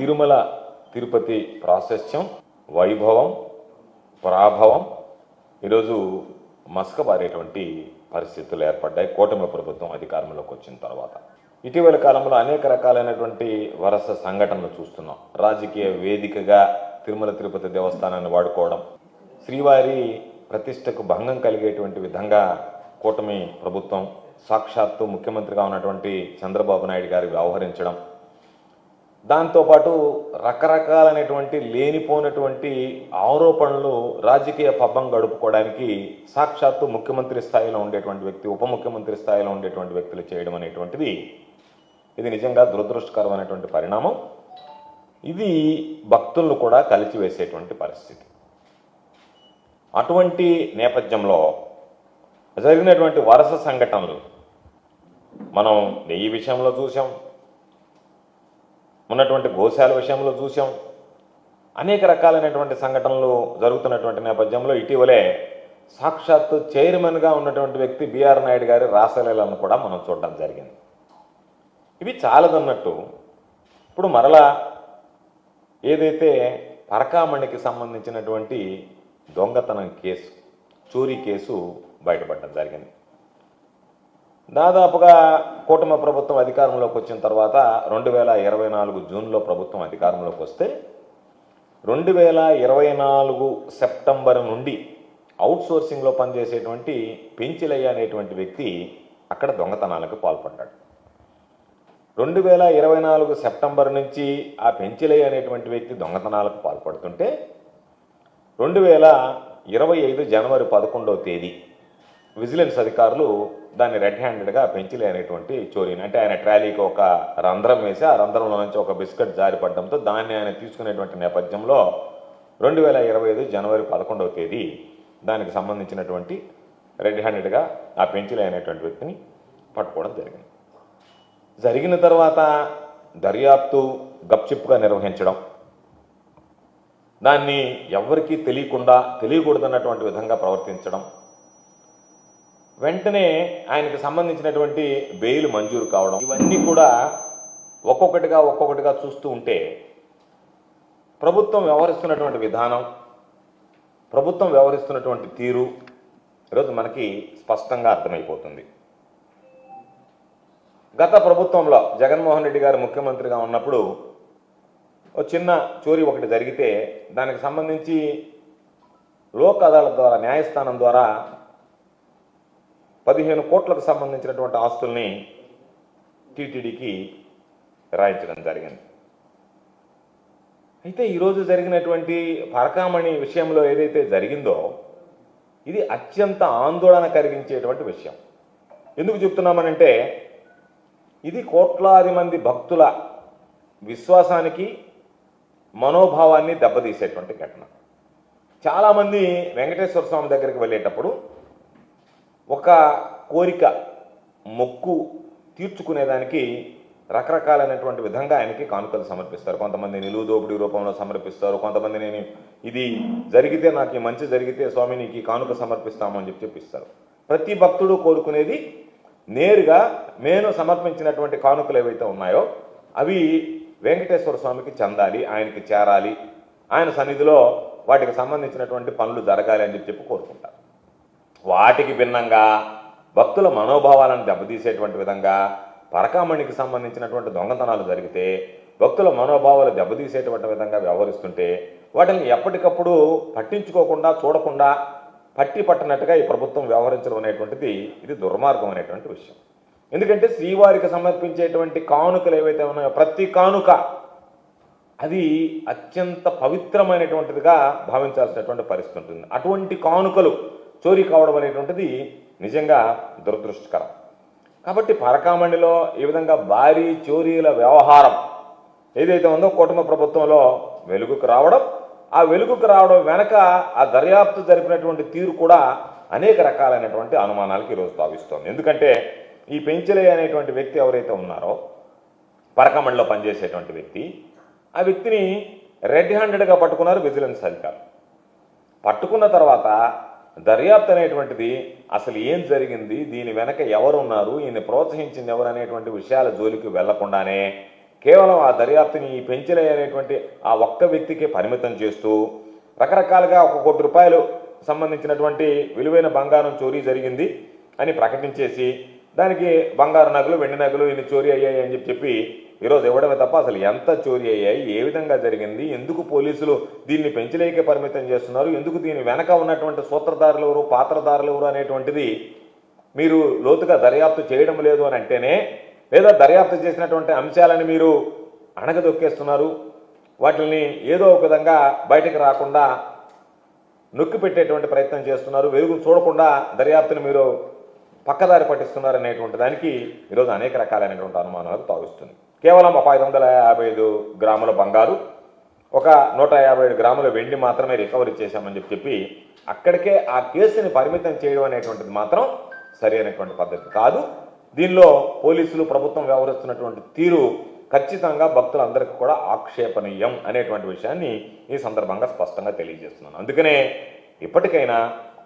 తిరుమల తిరుపతి ప్రాశస్త్యం, వైభవం, పరాభవం ఈరోజు మసకబారేటువంటి పరిస్థితులు ఏర్పడ్డాయి కూటమి ప్రభుత్వం అధికారంలోకి వచ్చిన తర్వాత. ఇటీవల కాలంలో అనేక రకాలైనటువంటి వరుస సంఘటనలు చూస్తున్నాం. రాజకీయ వేదికగా తిరుమల తిరుపతి దేవస్థానాన్ని వాడుకోవడం, శ్రీవారి ప్రతిష్టకు భంగం కలిగేటువంటి విధంగా కూటమి ప్రభుత్వం సాక్షాత్తు ముఖ్యమంత్రిగా ఉన్నటువంటి చంద్రబాబు నాయుడు గారు వ్యవహరించడం, దాంతోపాటు రకరకాలైనటువంటి లేనిపోయినటువంటి ఆరోపణలు రాజకీయ పబ్బం గడుపుకోవడానికి సాక్షాత్తు ముఖ్యమంత్రి స్థాయిలో ఉండేటువంటి వ్యక్తి, ఉప ముఖ్యమంత్రి స్థాయిలో ఉండేటువంటి వ్యక్తులు చేయడం అనేటువంటిది ఇది నిజంగా దురదృష్టకరమైనటువంటి పరిణామం. ఇది భక్తులను కూడా కలిచివేసేటువంటి పరిస్థితి. అటువంటి నేపథ్యంలో జరిగినటువంటి వరుస సంఘటనలు మనం నెయ్యి విషయంలో చూసాం, ఉన్నటువంటి గోశాల విషయంలో చూసాం. అనేక రకాలైనటువంటి సంఘటనలు జరుగుతున్నటువంటి నేపథ్యంలో ఇటీవలే సాక్షాత్తు చైర్మన్గా ఉన్నటువంటి వ్యక్తి బిఆర్ నాయుడు గారి రాసలీలను కూడా మనం చూడడం జరిగింది. ఇవి చాలదన్నట్టు ఇప్పుడు మరలా ఏదైతే పరకామణికి సంబంధించినటువంటి దొంగతనం కేసు, చోరీ కేసు బయటపడడం జరిగింది. దాదాపుగా కూటమి ప్రభుత్వం అధికారంలోకి వచ్చిన తర్వాత 2024 జూన్లో ప్రభుత్వం అధికారంలోకి వస్తే 2024 సెప్టెంబర్ నుండి అవుట్సోర్సింగ్లో పనిచేసేటువంటి పెంచిలయ్య అనేటువంటి వ్యక్తి అక్కడ దొంగతనాలకు పాల్పడ్డాడు. 2024 సెప్టెంబర్ నుంచి ఆ పెంచిలయ్య అనేటువంటి వ్యక్తి దొంగతనాలకు పాల్పడుతుంటే 2025 జనవరి 11వ తేదీ విజిలెన్స్ అధికారులు దాన్ని రెడ్ హ్యాండెడ్గా పెంచిలే అనేటువంటి చోరీని, అంటే ఆయన ట్రాలీకి ఒక రంధ్రం వేసి ఆ రంధ్రంలో నుంచి ఒక బిస్కెట్ జారిపడడంతో దాన్ని ఆయన తీసుకునేటువంటి నేపథ్యంలో 2025 జనవరి 11వ తేదీ దానికి సంబంధించినటువంటి రెడ్ హ్యాండెడ్గా ఆ పెంచిలే అనేటువంటి వ్యక్తిని పట్టుకోవడం జరిగింది. జరిగిన తర్వాత దర్యాప్తు గప్చిప్గా నిర్వహించడం, దాన్ని ఎవరికీ తెలియకూడదన్నటువంటి విధంగా ప్రవర్తించడం, వెంటనే ఆయనకు సంబంధించినటువంటి బెయిల్ మంజూరు కావడం, ఇవన్నీ కూడా ఒక్కొక్కటిగా చూస్తూ ఉంటే ప్రభుత్వం వ్యవహరిస్తున్నటువంటి విధానం, ప్రభుత్వం వ్యవహరిస్తున్నటువంటి తీరు ఈరోజు మనకి స్పష్టంగా అర్థమైపోతుంది. గత ప్రభుత్వంలో జగన్మోహన్ రెడ్డి గారు ముఖ్యమంత్రిగా ఉన్నప్పుడు ఒక చిన్న చోరీ ఒకటి జరిగితే దానికి సంబంధించి లోక్ అదాలత్ ద్వారా, న్యాయస్థానం ద్వారా 15 కోట్లకు సంబంధించినటువంటి ఆస్తుల్ని టీటీడీకి రాయించడం జరిగింది. అయితే ఈరోజు జరిగినటువంటి పరకామణి విషయంలో ఏదైతే జరిగిందో ఇది అత్యంత ఆందోళన కలిగించేటువంటి విషయం. ఎందుకు చెప్తున్నామనంటే ఇది కోట్లాది మంది భక్తుల విశ్వాసానికి, మనోభావాన్ని దెబ్బతీసేటువంటి ఘటన. చాలామంది వెంకటేశ్వర స్వామి దగ్గరికి వెళ్ళేటప్పుడు ఒక కోరిక, మొక్కు తీర్చుకునేదానికి రకరకాలైనటువంటి విధంగా ఆయనకి కానుకలు సమర్పిస్తారు. కొంతమంది నిలువు దోపిడీ రూపంలో సమర్పిస్తారు, కొంతమంది నేను ఇది జరిగితే, నాకు ఈ మంచి జరిగితే స్వామి నీకు ఈ కానుక సమర్పిస్తామని చెప్పిస్తారు. ప్రతి భక్తుడు కోరుకునేది నేరుగా నేను సమర్పించినటువంటి కానుకలు ఏవైతే ఉన్నాయో అవి వెంకటేశ్వర స్వామికి చెందాలి, ఆయనకి చేరాలి, ఆయన సన్నిధిలో వాటికి సంబంధించినటువంటి పనులు జరగాలి అని చెప్పి కోరుకుంటారు. వాటికి భిన్నంగా భక్తుల మనోభావాలను దెబ్బతీసేటువంటి విధంగా పరకామణికి సంబంధించినటువంటి దొంగతనాలు జరిగితే భక్తుల మనోభావాలు దెబ్బతీసేటువంటి విధంగా వ్యవహరిస్తుంటే వాటిని ఎప్పటికప్పుడు పట్టించుకోకుండా, చూడకుండా పట్టినట్టుగా ఈ ప్రభుత్వం వ్యవహరించడం అనేటువంటిది ఇది దుర్మార్గం అనేటువంటి విషయం. ఎందుకంటే శ్రీవారికి సమర్పించేటువంటి కానుకలు ఏవైతే ఉన్నాయో ప్రతి కానుక అది అత్యంత పవిత్రమైనటువంటిదిగా భావించాల్సినటువంటి పరిస్థితి ఉంటుంది. అటువంటి కానుకలు చోరీ కావడం అనేటువంటిది నిజంగా దురదృష్టకరం. కాబట్టి పరకామణిలో ఈ విధంగా భారీ చోరీల వ్యవహారం ఏదైతే ఉందో కూటమి ప్రభుత్వంలో వెలుగుకు రావడం, ఆ వెలుగుకు రావడం వెనక ఆ దర్యాప్తు జరిపినటువంటి తీరు కూడా అనేక రకాలైనటువంటి అనుమానాలకు ఈరోజు తావిస్తోంది. ఎందుకంటే ఈ పెంచిలయ్య అనేటువంటి వ్యక్తి ఎవరైతే ఉన్నారో పరకామణిలో పనిచేసేటువంటి వ్యక్తి, ఆ వ్యక్తిని రెడ్ హ్యాండెడ్గా పట్టుకున్నారు విజిలెన్స్ అధికారులు. పట్టుకున్న తర్వాత దర్యాప్తు అనేటువంటిది అసలు ఏం జరిగింది, దీని వెనక ఎవరున్నారు, ఈయన ప్రోత్సహించింది ఎవరు అనేటువంటి విషయాల జోలికి వెళ్లకుండానే కేవలం ఆ దర్యాప్తుని ఈ పెంచలే అనేటువంటి ఆ ఒక్క వ్యక్తికి పరిమితం చేస్తూ రకరకాలుగా 1 కోటి రూపాయలు సంబంధించినటువంటి విలువైన బంగారం చోరీ జరిగింది అని ప్రకటించేసి దానికి బంగారు నగలు వెండి నగలు ఇన్ని చోరీ అయ్యాయి అని చెప్పి ఈరోజు ఇవ్వడమే తప్ప అసలు ఎంత చోరీ అయ్యాయి, ఏ విధంగా జరిగింది, ఎందుకు పోలీసులు దీన్ని పెంచలేకే పరిమితం చేస్తున్నారు, ఎందుకు దీని వెనక ఉన్నటువంటి సూత్రధారులు ఎవరు, పాత్రధారులు ఎవరు అనేటువంటిది మీరు లోతుగా దర్యాప్తు చేయడం లేదు అని అంటేనే, లేదా దర్యాప్తు చేసినటువంటి అంశాలను మీరు అణగదొక్కేస్తున్నారు, వాటిని ఏదో ఒక విధంగా బయటకు రాకుండా నొక్కి పెట్టేటువంటి ప్రయత్నం చేస్తున్నారు, వెలుగు చూడకుండా దర్యాప్తుని మీరు పక్కదారి పట్టిస్తున్నారు అనేటువంటి దానికి ఈరోజు అనేక రకాలైనటువంటి అనుమానాలకు తావిస్తుంది. కేవలం ఒక 555 గ్రాముల బంగారు, ఒక 157 గ్రాముల వెండి మాత్రమే రికవరీ చేశామని చెప్పి అక్కడికే ఆ కేసుని పరిమితం చేయడం అనేటువంటిది మాత్రం సరి అయినటువంటి పద్ధతి కాదు. దీనిలో పోలీసులు ప్రభుత్వం వ్యవహరిస్తున్నటువంటి తీరు ఖచ్చితంగా భక్తులందరికీ కూడా ఆక్షేపణీయం అనేటువంటి విషయాన్ని ఈ సందర్భంగా స్పష్టంగా తెలియజేస్తున్నాను. అందుకనే ఇప్పటికైనా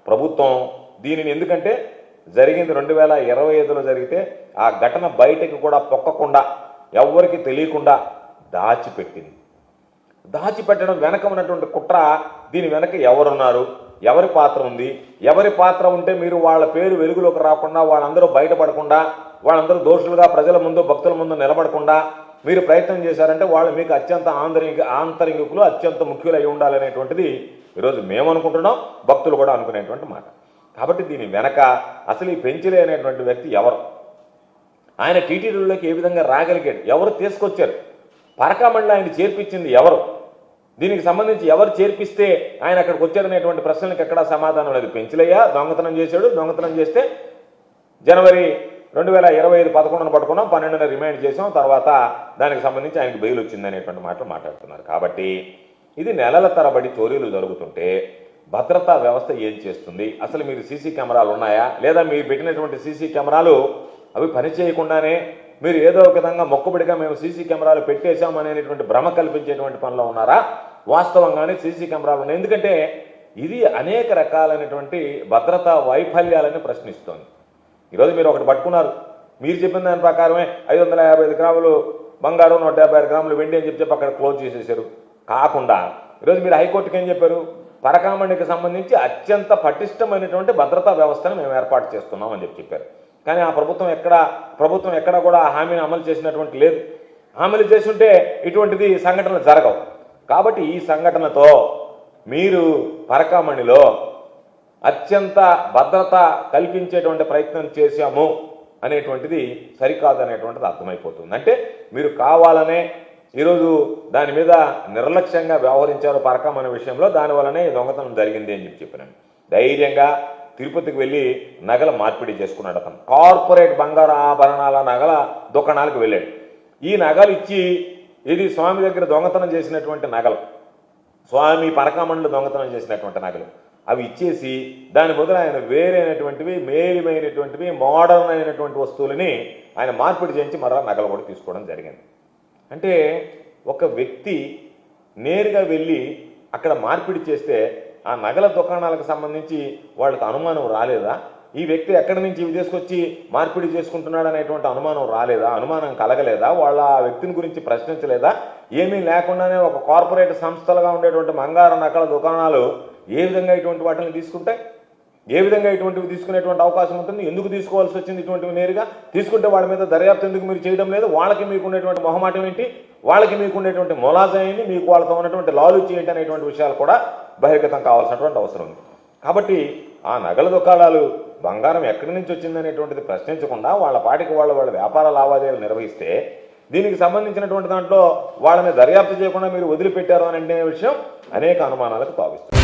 ప్రభుత్వం దీనిని, ఎందుకంటే జరిగింది 2025లో జరిగితే ఆ ఘటన బయటకు కూడా పొక్కకుండా ఎవ్వరికి తెలియకుండా దాచిపెట్టింది. దాచిపెట్టడం వెనక ఉన్నటువంటి కుట్ర, దీని వెనక ఎవరున్నారు, ఎవరి పాత్ర ఉంది, ఎవరి పాత్ర ఉంటే మీరు వాళ్ళ పేరు వెలుగులోకి రాకుండా, వాళ్ళందరూ బయటపడకుండా, వాళ్ళందరూ దోషులుగా ప్రజల ముందు భక్తుల ముందు నిలబడకుండా మీరు ప్రయత్నం చేశారంటే వాళ్ళు మీకు అత్యంత ఆంతరింగికులు, అత్యంత ముఖ్యులు అయి ఉండాలనేటువంటిది ఈరోజు మేము అనుకుంటున్నాం, భక్తులు కూడా అనుకునేటువంటి మాట. కాబట్టి దీని వెనక అసలు ఈ పెంచలే అనేటువంటి వ్యక్తి ఎవరు, ఆయన టీటీడీలోకి ఏ విధంగా రాగలిగాడు, ఎవరు తీసుకొచ్చారు, పరకామణిలో ఆయన చేర్పించింది ఎవరు, దీనికి సంబంధించి ఎవరు చేర్పిస్తే ఆయన అక్కడికి వచ్చాడనేటువంటి ప్రశ్నలకు ఎక్కడా సమాధానం లేదు. పెంచలయ్య దొంగతనం చేశాడు, దొంగతనం చేస్తే జనవరి 2025 11న పట్టుకున్నాం, 12న రిమైండ్ చేసాం, తర్వాత దానికి సంబంధించి ఆయనకు బెయిల్ వచ్చింది అనేటువంటి మాటలు మాట్లాడుతున్నారు. కాబట్టి ఇది నెలల తరబడి చోరీలు జరుగుతుంటే భద్రతా వ్యవస్థ ఏం చేస్తుంది, అసలు మీరు సీసీ కెమెరాలు ఉన్నాయా, లేదా మీరు పెట్టినటువంటి సీసీ కెమెరాలు అవి పనిచేయకుండానే మీరు ఏదో ఒక విధంగా మొక్కుబడిగా మేము సీసీ కెమెరాలు పెట్టేశామనేటువంటి భ్రమ కల్పించేటువంటి పనిలో ఉన్నారా, వాస్తవంగానే సీసీ కెమెరాలు ఉన్నాయి. ఎందుకంటే ఇది అనేక రకాలైనటువంటి భద్రతా వైఫల్యాలను ప్రశ్నిస్తోంది. ఈరోజు మీరు ఒకటి పట్టుకున్నారు, మీరు చెప్పిన దాని ప్రకారమే 555 గ్రాములు బంగారు, 156 గ్రాములు వెండి అని చెప్పి అక్కడ క్లోజ్ చేసేసారు. కాకుండా ఈరోజు మీరు హైకోర్టుకి ఏం చెప్పారు, పరకామణికి సంబంధించి అత్యంత పటిష్టమైనటువంటి భద్రతా వ్యవస్థను మేము ఏర్పాటు చేస్తున్నాం అని చెప్పారు. కానీ ఆ ప్రభుత్వం ఎక్కడ కూడా ఆ హామీని అమలు చేసినటువంటి లేదు. అమలు చేస్తుంటే ఇటువంటిది సంఘటనలు జరగవు. కాబట్టి ఈ సంఘటనతో మీరు పరకామణిలో అత్యంత భద్రత కల్పించేటువంటి ప్రయత్నం చేశాము అనేటువంటిది సరికాదు అనేటువంటిది అర్థమైపోతుంది. అంటే మీరు కావాలనే ఈరోజు దాని మీద నిర్లక్ష్యంగా వ్యవహరించారు పరకామణి విషయంలో, దానివల్లనే దొంగతనం జరిగింది అని చెప్పినాను. ధైర్యంగా తిరుపతికి వెళ్ళి నగల మార్పిడి చేసుకున్నాడు అతను. కార్పొరేట్ బంగారు ఆభరణాల నగల దుకాణాలకు వెళ్ళాడు. ఈ నగలు ఇచ్చి, ఇది స్వామి దగ్గర దొంగతనం చేసినటువంటి నగలు, స్వామి పరకామణిలో దొంగతనం చేసినటువంటి నగలు, అవి ఇచ్చేసి దాని బదులు ఆయన వేరైనటువంటివి, మేలిమైనటువంటివి, మోడర్న్ అయినటువంటి వస్తువులని ఆయన మార్పిడి చేయించి మరలా నగలు కూడా తీసుకోవడం జరిగింది. అంటే ఒక వ్యక్తి నేరుగా వెళ్ళి అక్కడ మార్పిడి చేస్తే ఆ నగల దుకాణాలకు సంబంధించి వాళ్ళకి అనుమానం రాలేదా, ఈ వ్యక్తి ఎక్కడి నుంచి ఇవి తీసుకొచ్చి మార్పిడి చేసుకుంటున్నాడు అనేటువంటి అనుమానం రాలేదా, అనుమానం కలగలేదా, వాళ్ళ ఆ వ్యక్తిని గురించి ప్రశ్నించలేదా? ఏమీ లేకుండానే ఒక కార్పొరేట్ సంస్థలుగా ఉండేటువంటి బంగారు నగల దుకాణాలు ఏ విధంగా ఇటువంటి వాటిని తీసుకుంటాయి, ఏ విధంగా ఇటువంటివి తీసుకునేటువంటి అవకాశం ఉంటుంది? ఎందుకు తీసుకోవాల్సి వచ్చింది ఇటువంటివి? నేరుగా తీసుకుంటే వాళ్ళ మీద దర్యాప్తు ఎందుకు మీరు చేయడం లేదు? వాళ్ళకి మీకు ఉండేటువంటి మొహమాటం ఏంటి, వాళ్ళకి మీకు ఉండేటువంటి మొలాజా ఏంటి, మీకు వాళ్ళతో ఉన్నటువంటి లాలుచి ఏంటి అనేటువంటి విషయాలు కూడా బహిర్గతం కావాల్సినటువంటి అవసరం ఉంది. కాబట్టి ఆ నగల దుకాణాలు బంగారం ఎక్కడి నుంచి వచ్చిందనేటువంటిది ప్రశ్నించకుండా వాళ్ళ పాటికి వాళ్ళ వ్యాపార లావాదేవీలు నిర్వహిస్తే, దీనికి సంబంధించినటువంటి దాంట్లో వాళ్ళని దర్యాప్తు చేయకుండా మీరు వదిలిపెట్టారు అనే విషయం అనేక అనుమానాలకు తావిస్తుంది.